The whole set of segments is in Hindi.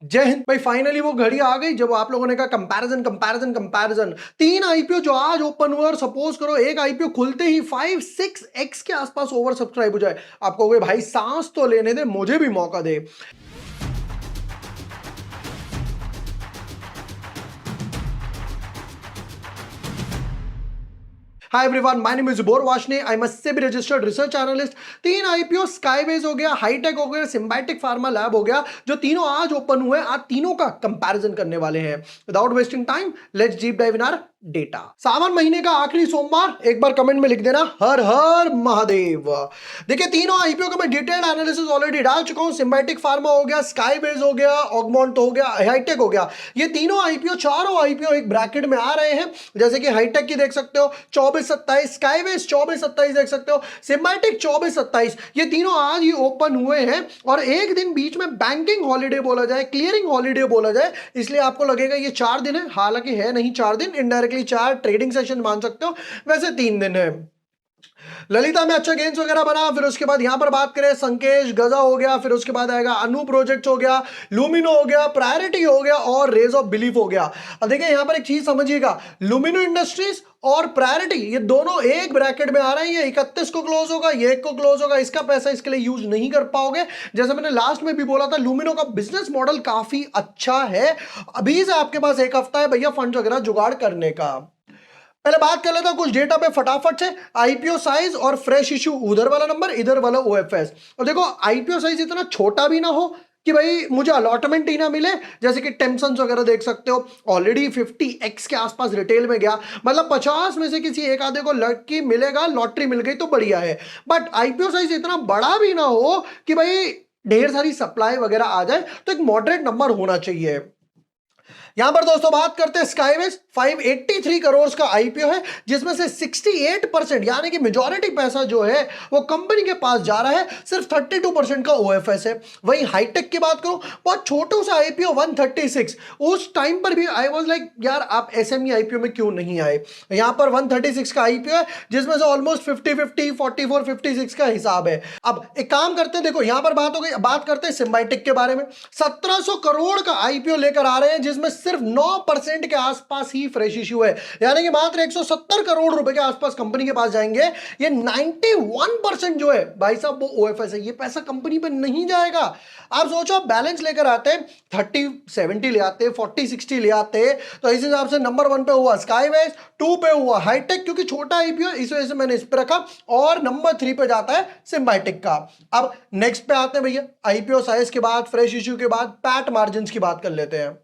जय हिंद भाई। फाइनली वो घड़ी आ गई जब आप लोगों ने कहा कंपैरिजन कंपैरिजन कंपैरिजन। तीन आईपीओ जो आज ओपन हुए और सपोज करो एक आईपीओ खुलते ही 5-6x के आसपास ओवर सब्सक्राइब हो जाए, आप कहोगे भाई सांस तो लेने दे, मुझे भी मौका दे। Hi everyone, my name is बोर वाशने। I am a SEBI registered research analyst. तीन आईपीओ स्काईवेज हो गया, हाईटेक हो गया, सिम्बायोटिक फार्मा लैब हो गया, जो तीनों आज ओपन हुए। आज तीनों का कंपैरिजन करने वाले हैं। Without wasting time let's deep dive in our data. Sawan महीने का आखिरी सोमवार, एक बार कमेंट में लिख देना हर हर महादेव। देखिए तीनों आईपीओ का मैं डिटेल्ड एनालिसिस ऑलरेडी डाल चुका हूं। सिम्बायोटिक फार्मा हो गया, स्काईवेज हो गया, ऑगमोंट हो गया, हाईटेक हो गया। ये तीनों आईपीओ, चारों आईपीओ एक ब्रैकेट में आ रहे हैं। जैसे कि हाईटेक की देख सकते हो 24-27, स्काईवेज 24-27 देख सकते हो, सिम्बायोटिक 24-27। ये तीनों आज ही ओपन हुए हैं और एक दिन बीच में बैंकिंग हॉलीडे बोला जाए, क्लियरिंग हॉलीडे बोला जाए, इसलिए आपको लगेगा ये 4 दिन है। हालांकि है नहीं 4 दिन, इनडायरेक्टली 4 ट्रेडिंग सेशन मान सकते हो, वैसे 3 दिन है। ललिता में अच्छा गेंस वगैरह बना। फिर उसके बाद यहां पर बात करें, संकेश गजा हो गया, फिर उसके बाद आएगा अनु प्रोजेक्ट हो गया, लुमिनो हो गया, प्रायोरिटी हो गया और रेज ऑफ बिलीफ हो गया। अब देखिए यहां पर एक चीज समझिएगा, लुमिनो इंडस्ट्रीज और प्रायोरिटी ये दोनों एक ब्रैकेट में आ रहे हैं। ये 31 को क्लोज होगा, ये 1 को क्लोज होगा। इसका पैसा इसके लिए यूज नहीं कर पाओगे। जैसे मैंने लास्ट में भी बोला था, लुमिनो का बिजनेस मॉडल काफी अच्छा है। अभी से आपके पास एक हफ्ता है भैया फंड वगैरह जुगाड़ करने का। पहले बात कर लेता हूं कुछ डेटा पे फटाफट से। आईपीओ साइज और फ्रेश इशू, उधर वाला नंबर इधर वाला ओएफएस। और देखो आईपीओ साइज इतना छोटा भी ना हो कि भाई मुझे अलॉटमेंट ही ना मिले। जैसे कि टेम्सन्स वगैरह देख सकते हो, ऑलरेडी 50x के आसपास रिटेल में गया। मतलब 50 में से किसी एक आधे को लकी मिलेगा, लॉटरी मिल गई तो बढ़िया है। बट आईपीओ साइज इतना बड़ा भी ना हो कि भाई ढेर सारी सप्लाई वगैरह आ जाए, तो एक मॉडरेट नंबर होना चाहिए। यहां पर दोस्तों बात करते हैं स्काईवेज, 583 करोड़ का आईपीओ है, जिसमें से 68% यानी कि मेजॉरिटी पैसा जो है वो कंपनी के पास जा रहा है। सिर्फ 32% का ओएफएस है। वहीं हाईटेक की बात करूं, बहुत छोटू सा आईपीओ 136। उस टाइम पर भी आई वाज लाइक यार आप एसएमई आईपीओ में क्यों नहीं आए। यहां पर 136 का आईपीओ है, जिसमें से ऑलमोस्ट 50-50, 44-56 का हिसाब है। अब एक काम करते हैं, देखो यहां पर बात हो गई, बात करते हैं सिम्बायोटिक के बारे में। 1700 करोड़ का आईपीओ लेकर आ रहे हैं, जिसमें सिर्फ 9% के आसपास ही फ्रेश इश्यू है। यानी कि मात्र 170 करोड़ रुपए के आसपास कंपनी के पास जाएंगे। ये 91% जो है भाई साहब वो ओएफएस है। ये पैसा कंपनी पे नहीं जाएगा। आप सोचो, आप बैलेंस लेकर आते हैं, 30-70 ले आते, 40-60 ले आते, तो इस हिसाब से नंबर 1 पे हुआ स्काईवेज, 2 पे हुआ हाईटेक क्योंकि छोटा आईपीओ इस वजह से मैंने इस पे रखा, और नंबर 3 पे जाता है सिम्बायोटिक का। अब नेक्स्ट पे आते हैं भैया, आईपीओ साइज के बाद, फ्रेश इश्यू के बाद पैट मार्जिन की बात कर लेते हैं।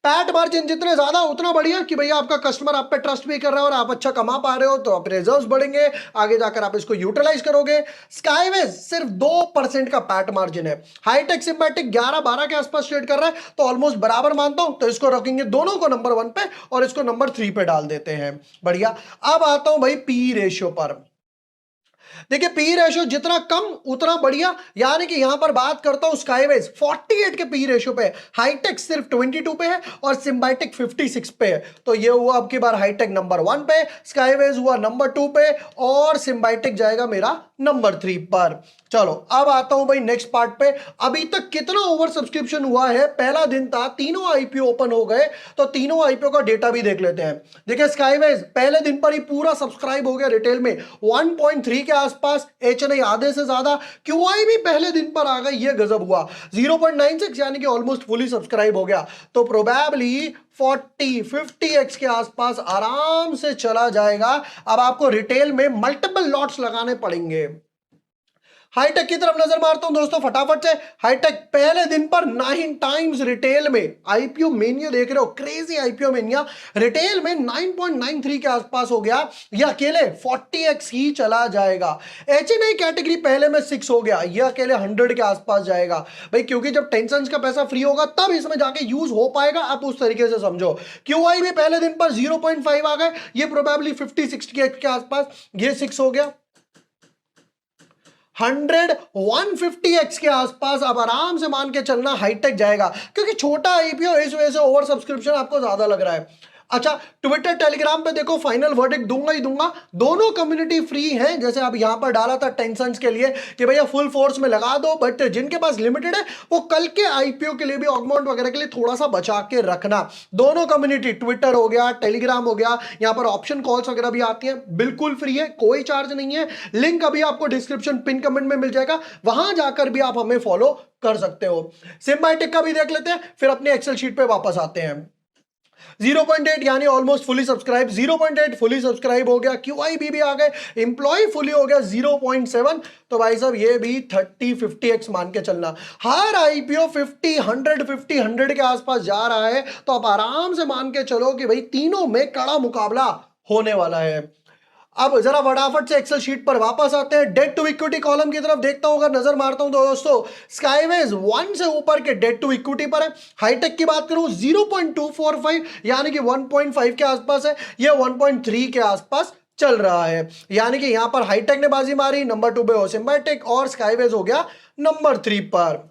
पैट मार्जिन जितने ज्यादा उतना बढ़िया कि भैया आपका कस्टमर आप पे ट्रस्ट भी कर रहा है और आप अच्छा कमा पा रहे हो, तो आप रिजर्व्स बढ़ेंगे, आगे जाकर आप इसको यूटिलाइज करोगे। स्काईवेज सिर्फ 2% का पैट मार्जिन है। हाईटेक सिम्बायोटिक 11-12 के आसपास ट्रेड कर रहा है, तो ऑलमोस्ट बराबर मानता हूं, तो इसको रखेंगे दोनों को नंबर 1 पे और इसको नंबर 3 पे डाल देते हैं। बढ़िया। अब आता हूं भाई पी रेशियो पर। देखिए पी रेशियो जितना कम उतना बढ़िया। यानी कि यहां पर बात करता हूं स्काईवेज 48 के पी रेशियो पे, हाईटेक सिर्फ 22 पे है और सिम्बायोटिक 56 पे है। तो ये हुआ अब की बार हाईटेक नंबर 1 पे, स्काईवेज हुआ नंबर 2 पे और सिम्बायोटिक जाएगा मेरा नंबर 3 पर। चलो अब आता हूं भाई नेक्स्ट पार्ट पे। अभी तक कितना ओवर सब्सक्रिप्शन हुआ है, पहला दिन था, तीनों आईपीओ ओपन हो गए, तो तीनों आईपीओ का डेटा भी देख लेते हैं। देखिए स्काईवेज पहले दिन पर ही पूरा सब्सक्राइब हो गया रिटेल में, 1.3 के आसपास, एचएनआई आधे से ज्यादा, क्यूआई भी पहले दिन पर आ गई, ये गजब हुआ। 0.96 यानी कि ऑलमोस्ट फुली सब्सक्राइब हो गया। तो प्रोबेबली 40-50x के आसपास आराम से चला जाएगा। अब आपको रिटेल में मल्टीपल लॉट्स लगाने पड़ेंगे। हाईटेक की तरफ नजर मारता हूं दोस्तों फटाफट से। हाईटेक पहले दिन पर 9 टाइम्स रिटेल में, आईपीओ मेनिया देख रहे हो, क्रेजी आईपीओ मेनिया, रिटेल में 9.93 के आसपास हो गया। ये अकेले 40x ही चला जाएगा। एचएनआई कैटेगरी पहले में 6 हो गया, ये अकेले 100 के आसपास जाएगा भाई, क्योंकि जब टेंशन का पैसा फ्री होगा तब इसमें जाके यूज हो पाएगा। आप उस तरीके से समझो। क्यूआई भी पहले दिन पर 0.5 आ गए, ये प्रोबेबली 50-60 के आसपास, ये 6 हो गया। 150x के आसपास अब आराम से मान के चलना हाईटेक जाएगा, क्योंकि छोटा आईपीओ इस वजह से ओवर सब्सक्रिप्शन आपको ज्यादा लग रहा है। अच्छा, ट्विटर टेलीग्राम पे देखो फाइनल वर्डिक्ट दूंगा ही दूंगा, दोनों कम्युनिटी फ्री हैं। जैसे अब यहां पर डाला था टेंशन के लिए कि भैया फुल फोर्स में लगा दो, बट जिनके पास लिमिटेड है वो कल के आईपीओ के लिए भी, ऑगमेंट वगैरह के लिए थोड़ा सा बचा के रखना। दोनों कम्युनिटी, ट्विटर हो गया, टेलीग्राम हो गया, यहां पर ऑप्शन कॉल्स वगैरह भी आती हैं, बिल्कुल फ्री है, कोई चार्ज नहीं है। लिंक अभी आपको डिस्क्रिप्शन पिन कमेंट में मिल जाएगा, वहां जाकर भी आप हमें फॉलो कर सकते हो। सिम्बायोटिक का भी देख लेते हैं, फिर अपनी एक्सेल शीट पे वापस आते हैं। 0.8 यानी almost fully subscribe, 0.8 fully subscribe हो गया, क्यूआईबी भी आ गए, एम्प्लॉय फुली हो गया 0.7। तो भाई साहब ये भी 30-50x मान के चलना। हर आईपीओ 50-100 के आसपास जा रहा है, तो आप आराम से मान के चलो कि भाई तीनों में कड़ा मुकाबला होने वाला है। अब जरा फटाफट से एक्सेल शीट पर वापस आते हैं, डेट टू इक्विटी कॉलम की तरफ देखता हूं, अगर नजर मारता हूं तो दोस्तों स्काईवेज 1 से ऊपर के डेट टू इक्विटी पर है। हाईटेक की बात करूं 0.245 यानी कि 1.5 के आसपास है, यह 1.3 के आसपास चल रहा है। यानी कि यहां पर हाईटेक ने बाजी मारी, नंबर 2 पे हो सिम्बायोटिक और स्काईवेज हो गया नंबर 3 पर।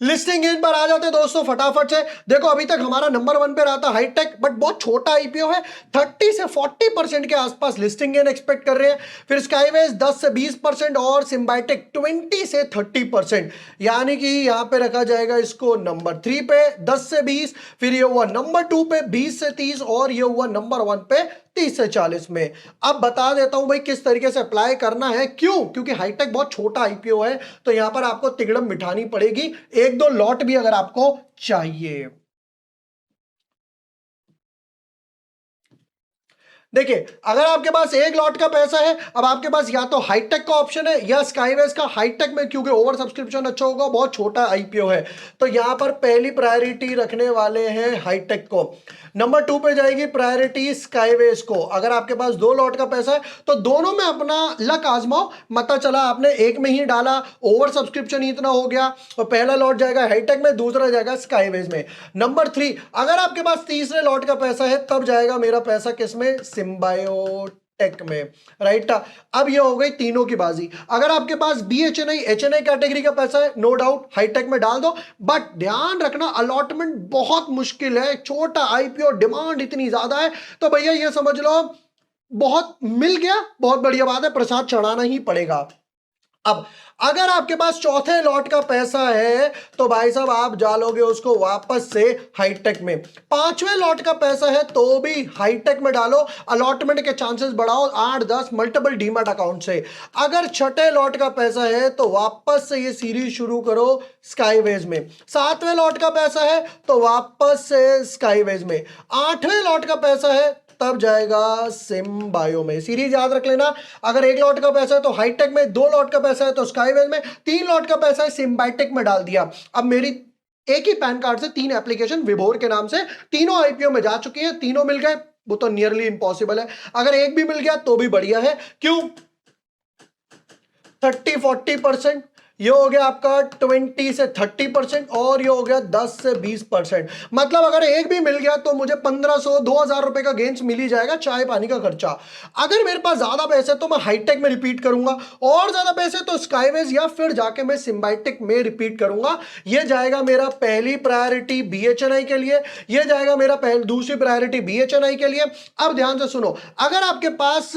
लिस्टिंग गेन पर आ जाते हैं दोस्तों फटाफट से। देखो अभी तक हमारा नंबर 1 पे रहा था हाईटेक, बट बहुत छोटा आईपीओ है, 30 से 40% के आसपास लिस्टिंग गेन एक्सपेक्ट कर रहे हैं। फिर स्काईवेज 10 से 20% और सिम्बायोटिक 20 से 30%, यानी कि यहां पे रखा जाएगा इसको नंबर 3 पे 10 से 20, फिर ये हुआ नंबर 2 पे 20 से 30 और ये हुआ नंबर 1 पे 30 से 40 में। अब बता देता हूं भाई किस तरीके से अप्लाई करना है, क्यों, क्योंकि हाईटेक बहुत छोटा आईपीओ है, तो यहां पर आपको तिगड़म बिठानी पड़ेगी, एक दो लॉट भी अगर आपको चाहिए। देखिए अगर आपके पास एक लॉट का पैसा है, अब आपके पास या तो हाईटेक का ऑप्शन है या स्काईवेज का। हाईटेक में क्योंकि ओवर सब्सक्रिप्शन अच्छा होगा, बहुत छोटा आईपीओ है, तो यहां पर पहली प्रायोरिटी रखने वाले हैं हाईटेक को, नंबर 2 पे जाएगी प्रायोरिटी स्काईवेज को। अगर आपके पास दो लॉट का पैसा है तो दोनों में अपना लक आजमाओ, पता चला आपने एक में ही डाला, ओवर सब्सक्रिप्शन ही इतना हो गया, और पहला लॉट जाएगा हाईटेक में, दूसरा जाएगा स्काईवेज में। नंबर 3, अगर आपके पास तीसरे लॉट का पैसा है तब जाएगा मेरा पैसा किसमें, सिम्बायोटेक में, राइट। अब ये हो गई तीनों की बाजी। अगर आपके पास बीएचएनआई एचएनआई कैटेगरी का पैसा है, नो डाउट हाईटेक में डाल दो, बट ध्यान रखना अलॉटमेंट बहुत मुश्किल है, छोटा आईपीओ, डिमांड इतनी ज्यादा है, तो भैया ये समझ लो बहुत मिल गया, बहुत बढ़िया बात है, प्रसाद चढ़ाना ही पड़ेगा। अब अगर आपके पास चौथे लॉट का पैसा है तो भाई साहब आप डालोगे उसको वापस से हाईटेक में। पांचवें लॉट का पैसा है तो भी हाईटेक में डालो, अलॉटमेंट के चांसेस बढ़ाओ 8-10 मल्टीपल डीमैट अकाउंट से। अगर छठे लॉट का पैसा है तो वापस से ये सीरीज शुरू करो स्काईवेज में। सातवें लॉट का पैसा है तो वापस से स्काईवेज में। आठवें लॉट का पैसा है तब जाएगा सिम्बायो में। सीरीज याद रख लेना, अगर एक लॉट का पैसा है तो हाईटेक में, दो लॉट का पैसा है तो स्काईवेज में, तीन लॉट का पैसा है सिम्बायोटेक में डाल दिया। अब मेरी एक ही पैन कार्ड से 3 एप्लीकेशन विभोर के नाम से तीनों आईपीओ में जा चुकी हैं, तीनों मिल गए, वो तो नियरली इम्पॉसिबल है। अगर एक भी मिल गया तो भी बढ़िया है, क्यों, 30-40%, ये हो गया आपका 20 से 30% और ये हो गया 10 से 20%। मतलब अगर एक भी मिल गया तो मुझे 1500-2000 रुपए का गेंस मिल ही जाएगा, चाय पानी का खर्चा। अगर मेरे पास ज्यादा पैसे तो मैं हाईटेक में रिपीट करूंगा, और ज्यादा पैसे तो स्काईवेज या फिर जाके मैं सिम्बायोटेक में रिपीट करूंगा। ये जाएगा मेरा पहली प्रायोरिटी बीएचएनआई के लिए, ये जाएगा मेरा दूसरी प्रायोरिटी बीएचएनआई के लिए। अब ध्यान से सुनो, अगर आपके पास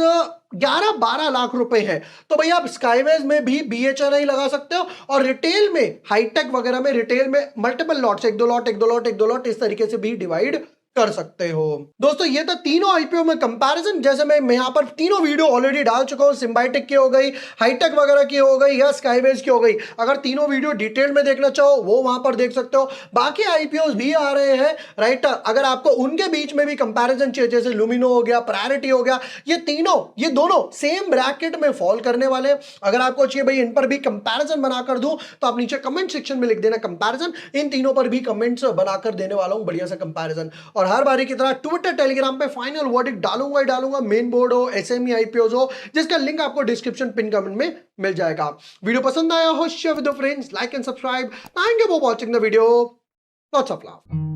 11-12 लाख रुपए हैं तो भैया आप स्काईवेज में भी बीएचएनआई लगा सकते हो, और रिटेल में हाईटेक वगैरह में रिटेल में मल्टीपल लॉट्स, एक दो लॉट एक दो लॉट एक दो लॉट इस तरीके से भी डिवाइड कर सकते हो। दोस्तों ये था तीनों आईपीओ में कंपैरिजन, जैसे मैं यहां पर तीनों वीडियो ऑलरेडी डाल चुका हूं, सिम्बायोटेक की हो गई, हाईटेक वगैरह की हो गई, या स्काईवेज की हो गई। अगर तीनों वीडियो डिटेल में देखना चाहो वो वहां पर देख सकते हो। बाकी आईपीओ भी आ रहे हैं, राइट। अगर आपको उनके बीच में भी कंपैरिजन चाहिए, जैसे लुमिनो हो गया, प्रायोरिटी हो गया, ये दोनों सेम ब्रैकेट में फॉल करने वाले। अगर आपको चाहिए भाई इन पर भी कंपैरिजन बनाकर दूं तो आप नीचे कमेंट सेक्शन में लिख देना कंपैरिजन, इन तीनों पर भी कमेंट्स बनाकर देने वाला हूं बढ़िया सा कंपैरिजन। और हर बारी की तरह ट्विटर टेलीग्राम पे फाइनल वर्डिक्ट डालूंगा ही डालूंगा, मेन बोर्ड हो, एसएमई आईपीओज हो, जिसका लिंक आपको डिस्क्रिप्शन पिन कमेंट में मिल जाएगा। वीडियो पसंद आया हो share with your friends, like and subscribe. Thank you for watching the video, lots of love.